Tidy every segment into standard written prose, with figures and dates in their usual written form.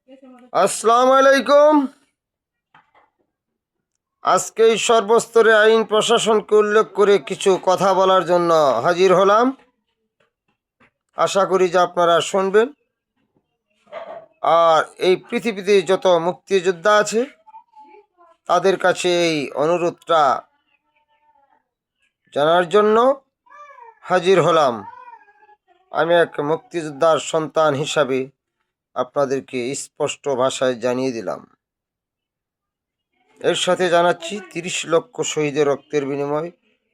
আসসালামু আলাইকুম। আজকে এই সর্বস্তরে আইন প্রশাসনকে উল্লেখ করে কিছু কথা বলার জন্য হাজির হলাম। আশা করি যে আপনারা শুনবেন। আর এই পৃথিবীতে যত মুক্তিযোদ্ধা আছে তাদের কাছে এই অনুরোধটা জানার জন্য হাজির হলাম। আমি এক মুক্তিযোদ্ধার সন্তান হিসাবে আপনাদেরকে স্পষ্ট ভাষায় জানিয়ে দিলাম। এর সাথে জানাচ্ছি ৩০ লক্ষ শহীদের রক্তের বিনিময়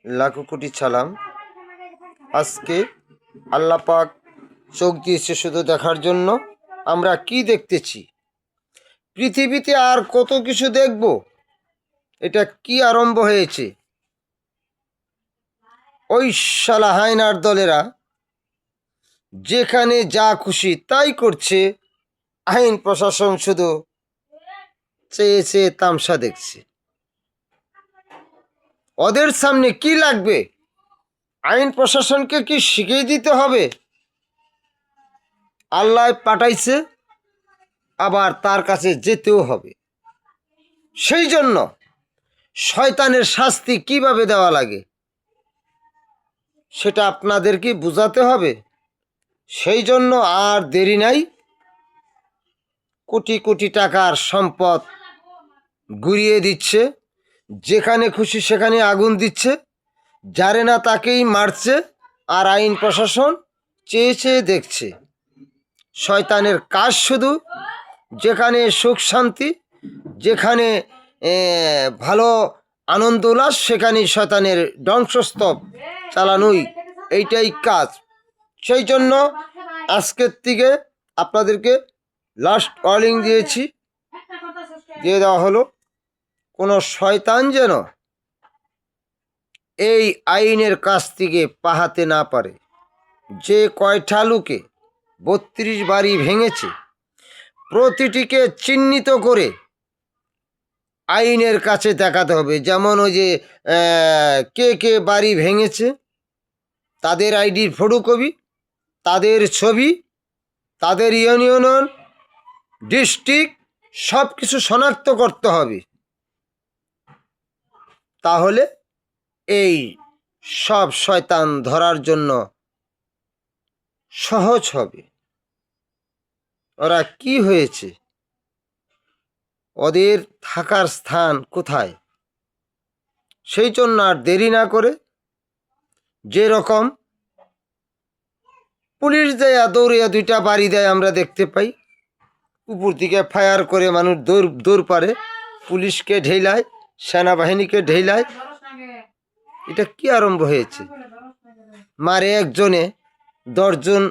লাখো কোটি সালাম। আজকে আল্লাহ পাক চোখ দিয়েছে শুধু দেখার জন্য। আমরা কি দেখতেছি? পৃথিবীতে আর কত কিছু দেখব। এটা কি আরম্ভ হয়েছে? ওই শালা হায়নার দলেরা যেখানে যা খুশি তাই করছে। আইন প্রশাসন শুধু চেয়ে চেয়ে তামসা দেখছে। ওদের সামনে কি লাগবে? আইন প্রশাসনকে কি শিখিয়ে দিতে হবে? আল্লাহ পাঠাইছে, আবার তার কাছে যেতেও হবে। সেই জন্য শয়তানের শাস্তি কিভাবে দেওয়া লাগে সেটা আপনাদেরকে বুঝাতে হবে। সেই জন্য আর দেরি নাই। কোটি কোটি টাকার সম্পদ ঘুরিয়ে দিচ্ছে, যেখানে খুশি সেখানে আগুন দিচ্ছে, যারে না তাকেই মারছে। আর আইন প্রশাসন চেয়ে চেয়ে দেখছে। শয়তানের কাজ শুধু যেখানে সুখ শান্তি, যেখানে ভালো আনন্দ উল্লাস, সেখানেই শয়তানের ধ্বংসস্তূপ চালানোই এইটাই কাজ। সেই জন্য আজকের থেকে আপনাদেরকে লাস্ট ওয়ার্নিং দিয়ে দেওয়া হলো, কোনো শয়তান যেন এই আইনের কাছ থেকে পাহাতে না পারে। যে কয়টা লোকে ৩২ বাড়ি ভেঙেছে, প্রতিটিকে চিহ্নিত করে আইনের কাছে দেখাতে হবে। যেমন ওই যে কে কে বাড়ি ভেঙেছে তাদের আইডির ফটোকপি, তাদের ছবি, তাদের ইউনিয়ন, ডিস্ট্রিক্ট সব কিছু শনাক্ত করতে হবে। তাহলে এই সব শয়তান ধরার জন্য সহজ হবে। ওরা কি হয়েছে, ওদের থাকার স্থান কোথায়, সেই জন্য আর দেরি না করে, যেরকম পুলিশ দেয় দৌড়িয়া 2টা বাড়ি দেয় আমরা দেখতে পাই, উপর থেকে ফায়ার করে মানুষ দৌড় পারে, পুলিশকে ঢেলায়, সেনাবাহিনীকে ঢেলায়। এটা কি আরম্ভ হয়েছে? মারে একজনে 10 জন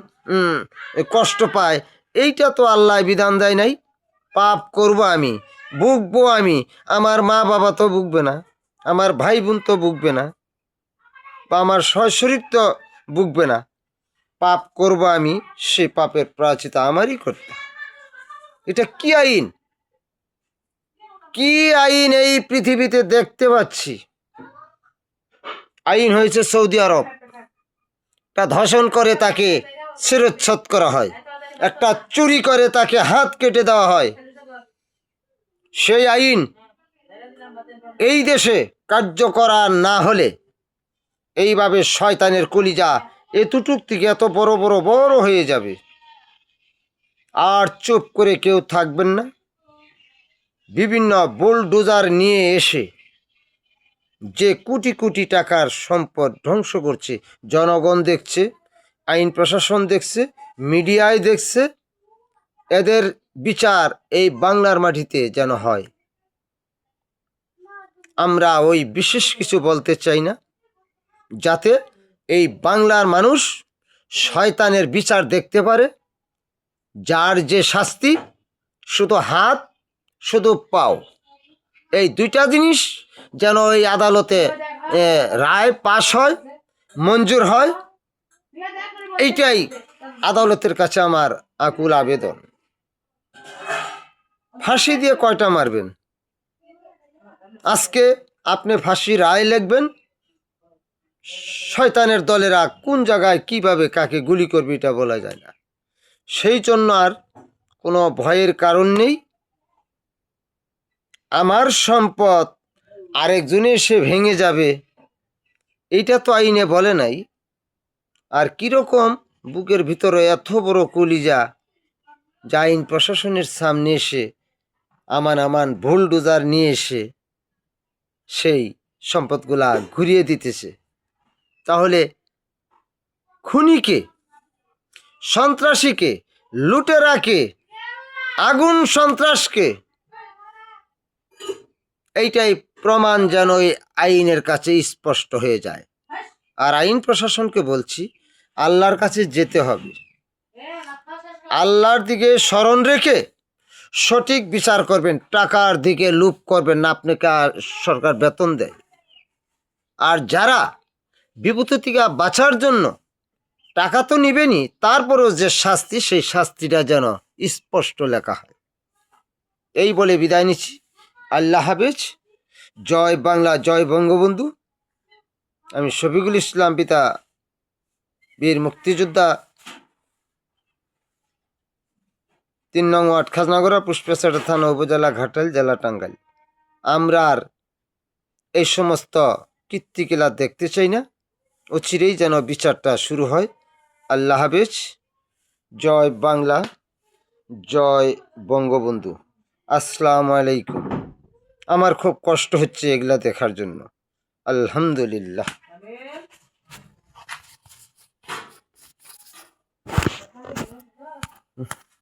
কষ্ট পায়। এইটা তো আল্লাহ বিধান দেয় নাই। পাপ করব আমি, ভুগবো আমি, আমার মা বাবা তো ভুগবে না, আমার ভাই বোন তো ভুগবে না, বা আমার শরীর তো ভুগবে না। পাপ করব আমি, সে পাপের প্রায়শ্চিত্ত আমারই করতে। এটা কি আইন? কি আইন এই পৃথিবীতে দেখতে পাচ্ছি? আইন হয়েছে সৌদি আরব। একটা ধর্ষণ করে তাকে শিরচ্ছেদ করা হয়, একটা চুরি করে তাকে হাত কেটে দেওয়া হয়। সেই আইন এই দেশে কার্যকর না হলে এইভাবে শয়তানের কলিজা এতটুক থেকে এত বড় বড় বড় হয়ে যাবে। আর চুপ করে কেউ থাকবেন না। বিভিন্ন বুলডোজার নিয়ে এসে যে কোটি কোটি টাকার সম্পদ ধ্বংস করছে, জনগণ দেখছে, আইন প্রশাসন দেখছে, মিডিয়ায় দেখছে। এদের বিচার এই বাংলার মাটিতে যেন হয়। আমরা ওই বিশেষ কিছু বলতে চাই না, যাতে এই বাংলার মানুষ শয়তানের বিচার দেখতে পারে। যার যে শাস্তি, শুধু হাত শুধু পাও, এই 2টা জিনিস যেন এই আদালতে রায় পাশ হয়, মঞ্জুর হয়। এইটাই আদালতের কাছে আমার আকুল আবেদন। ফাঁসি দিয়ে কয়টা মারবেন? আজকে আপনি ফাঁসি রায় লিখবেন, শয়তানের দলেরা কোন জায়গায় কিভাবে কাকে গুলি করবে এটা বলা যায় না। সেই জন্য আর কোনো ভয়ের কারণ নেই। আমার সম্পদ আরেকজনে এসে ভেঙে যাবে, এইটা তো আইনে বলে নাই। আর কিরকম বুকের ভিতরে এত বড় কলিজা, যা আইন প্রশাসনের সামনে এসে আমান বুলডোজার নিয়ে এসে সেই সম্পদগুলা ঘুরিয়ে দিতেছে। তাহলে খুনিকে, সন্ত্রাসীকে, লুটেরাকে, আগুন সন্ত্রাসকে, এইটাই প্রমাণ যেন এই আইনের কাছে স্পষ্ট হয়ে যায়। আর আইন প্রশাসনকে বলছি, আল্লাহর কাছে যেতে হবে, আল্লাহর দিকে স্মরণ রেখে সঠিক বিচার করবেন। টাকার দিকে লুপ করবেন না, আপনাকে আর সরকার বেতন দেয়। আর যারা বিপদ থেকে বাঁচার জন্য টাকা তো নিবেনই, তারপরেও যে শাস্তি, সেই শাস্তিটা যেন স্পষ্ট লেখা হয়। এই বলে বিদায় নিচ্ছি। আল্লাহ হাফেজ। জয় বাংলা, জয় বঙ্গবন্ধু। আমি শফিকুল ইসলাম, পিতা বীর মুক্তিযোদ্ধা, ৩ নং ওয়ার্ড, খাজনাগড়া, পুষ্পেশ্বর থানা, উপজেলা ঘাটাইল, জেলা টাঙ্গাইল। আমরা আর এই সমস্ত কীর্তিকেলা দেখতে চাই না। অচিরেই যেন বিচারটা শুরু হয়। আল্লাহ হাফেজ। জয় বাংলা, জয় বঙ্গবন্ধু। আসসালামু আলাইকুম। আমার খুব কষ্ট হচ্ছে এগুলা দেখার জন্য। আলহামদুলিল্লাহ।